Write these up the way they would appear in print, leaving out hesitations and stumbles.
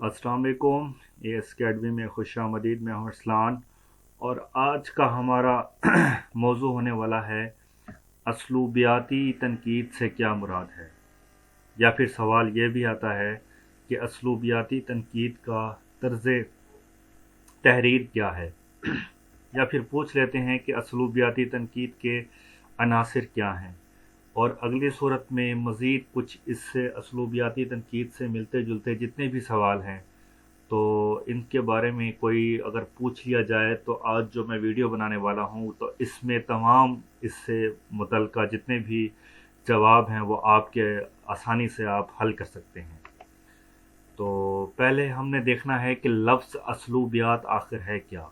अस्सलाम वालेकुम। S academy में खुश आमदीद। मैं हूं अरसलान और आज का हमारा मौजू होने वाला है असलूबियाती तनकीद से क्या मुराद है, या फिर सवाल ये भी आता है कि असलूबियाती तनकीद का तर्ज तहरीर क्या है। या फिर पूछ लेते हैं कि असलूबियाती तनकीद के अनासिर क्या हैं, और अगली सूरत में मज़ीद कुछ इससे असलूबियाती तनकीद से मिलते जुलते जितने भी सवाल हैं तो इनके बारे में कोई अगर पूछ लिया जाए तो आज जो मैं वीडियो बनाने वाला हूँ तो इसमें तमाम इससे मुतल्लिक़ जितने भी जवाब हैं वो आपके आसानी से आप हल कर सकते हैं। तो पहले हमने देखना है कि लफ्ज़ असलूबियात आखिर है क्या।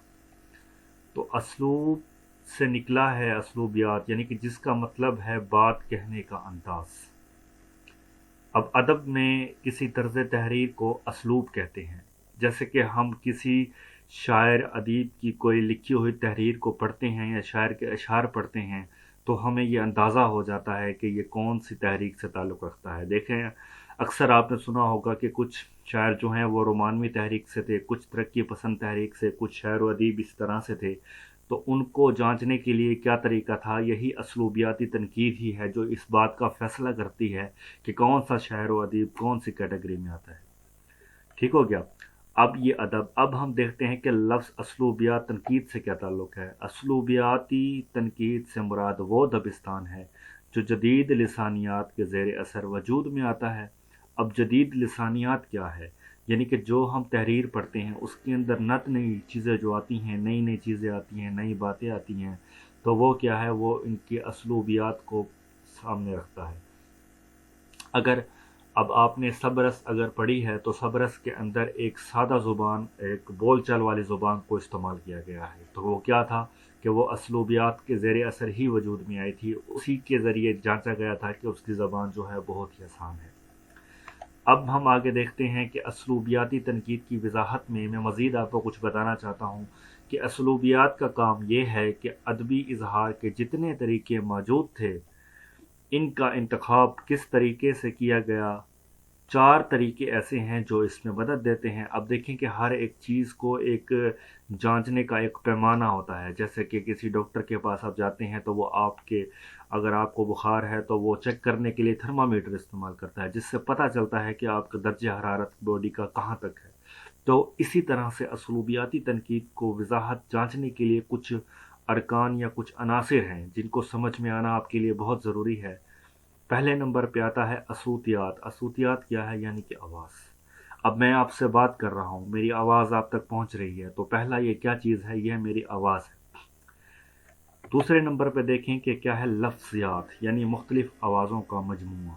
तो असलूब से निकला है असलूबियात, यानी कि जिसका मतलब है बात कहने का अंदाज़। अब अदब में किसी तर्ज़ तहरीर को असलूब कहते हैं। जैसे कि हम किसी शायर अदीब की कोई लिखी हुई तहरीर को पढ़ते हैं या शायर के अशार पढ़ते हैं तो हमें ये अंदाज़ा हो जाता है कि ये कौन सी तहरीक से ताल्लुक़ रखता है। देखें, अक्सर आपने सुना होगा कि कुछ शायर जो हैं वो रोमानवी तहरीक से थे, कुछ तरक्की पसंद तहरीक से, कुछ शायर व अदीब इस तरह से थे। तो उनको जांचने के लिए क्या तरीका था, यही असलूबियाती तनकीद ही है जो इस बात का फ़ैसला करती है कि कौन सा शायर व अदीब कौन सी कैटेगरी में आता है। ठीक हो गया। अब ये अदब, अब हम देखते हैं कि लफ्ज़ असलूबियात तनकीद से क्या ताल्लुक़ है। असलूबियाती तनकीद से मुराद वो दबिस्तान है जो जदीद लिसानियात के ज़ेर असर वजूद में आता है। अब जदीद लिसानियात क्या है, यानी कि जो हम तहरीर पढ़ते हैं उसके अंदर नत नई चीज़ें जो आती हैं, नई नई चीज़ें आती हैं, नई बातें आती हैं, तो वो क्या है, वो इनकी असलूबियात को सामने रखता है। अगर अब आपने सबरस अगर पढ़ी है तो सबरस के अंदर एक सादा ज़ुबान, एक बोल चाल वाली ज़ुबान को इस्तेमाल किया गया है। तो वो क्या था कि वो असलूबियात के ज़ेर असर ही वजूद में आई थी, उसी के ज़रिए जांचा गया था कि उसकी ज़बान जो है बहुत ही आसान है। अब हम आगे देखते हैं कि असलूबियाती तनकीद की वजाहत में मैं मज़ीद आपको कुछ बताना चाहता हूँ कि असलूबियात का काम ये है कि अदबी इजहार के जितने तरीके मौजूद थे इनका इंतखाब किस तरीके से किया गया। 4 तरीके ऐसे हैं जो इसमें मदद देते हैं। अब देखें कि हर एक चीज़ को एक जांचने का एक पैमाना होता है। जैसे कि किसी डॉक्टर के पास आप जाते हैं तो वो आपके, अगर आपको बुखार है तो वो चेक करने के लिए थर्मामीटर इस्तेमाल करता है, जिससे पता चलता है कि आपका दर्जा हरारत बॉडी का कहाँ तक है। तो इसी तरह से असलूबियाती तनकीद को वजाहत जांचने के लिए कुछ अरकान या कुछ अनासिर हैं जिनको समझ में आना आपके लिए बहुत ज़रूरी है। पहले नंबर पे आता है असूतियात। असूतियात क्या है, यानी कि आवाज़। अब मैं आपसे बात कर रहा हूँ, मेरी आवाज़ आप तक पहुँच रही है, तो पहला ये क्या चीज़ है, यह मेरी आवाज़ है। दूसरे नंबर पे देखें कि क्या है लफ्ज़ियात, यानी मुख्तलिफ आवाज़ों का मजमूआ।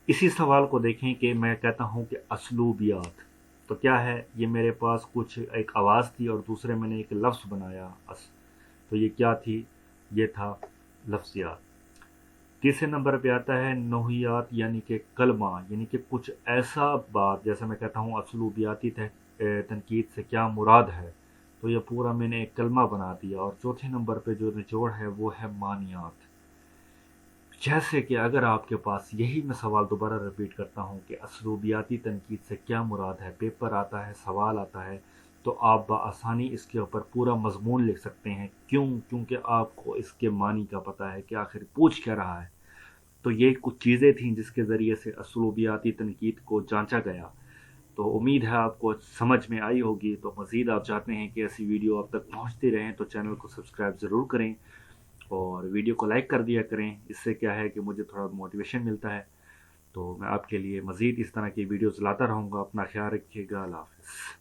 इसी सवाल को देखें कि मैं कहता हूँ कि असलूबियात, तो क्या है, ये मेरे पास कुछ एक आवाज़ थी और दूसरे मैंने एक लफ्ज़ बनाया तो ये क्या थी, ये था लफ्ज़ियात। तीसरे नंबर पे आता है नोहियात, यानी कि कलमा, यानी कि कुछ ऐसा बात, जैसे मैं कहता हूँ असलूबियाती तनकीद से क्या मुराद है, तो ये पूरा मैंने एक कलमा बना दिया। और चौथे नंबर पे जो निचोड़ है वो है मानियात। जैसे कि अगर आपके पास, यही मैं सवाल दोबारा रिपीट करता हूँ कि असलूबियाती तनकीद से क्या मुराद है, पेपर आता है, सवाल आता है, तो आप बआसानी इसके ऊपर पूरा मजमून लिख सकते हैं। क्यों? क्योंकि आपको इसके मानी का पता है कि आखिर पूछ क्या रहा है। तो ये कुछ चीज़ें थीं जिसके ज़रिए से असलूबियाती तनकीद को जांचा गया। तो उम्मीद है आपको समझ में आई होगी। तो मज़ीद आप चाहते हैं कि ऐसी वीडियो आप तक पहुंचती रहें तो चैनल को सब्सक्राइब ज़रूर करें और वीडियो को लाइक कर दिया करें। इससे क्या है कि मुझे थोड़ा मोटिवेशन मिलता है। तो मैं आपके लिए मज़ीद इस तरह की वीडियोज़ लाता रहूँगा। अपना ख्याल रखिएगा। अल्लाह हाफ़िज़।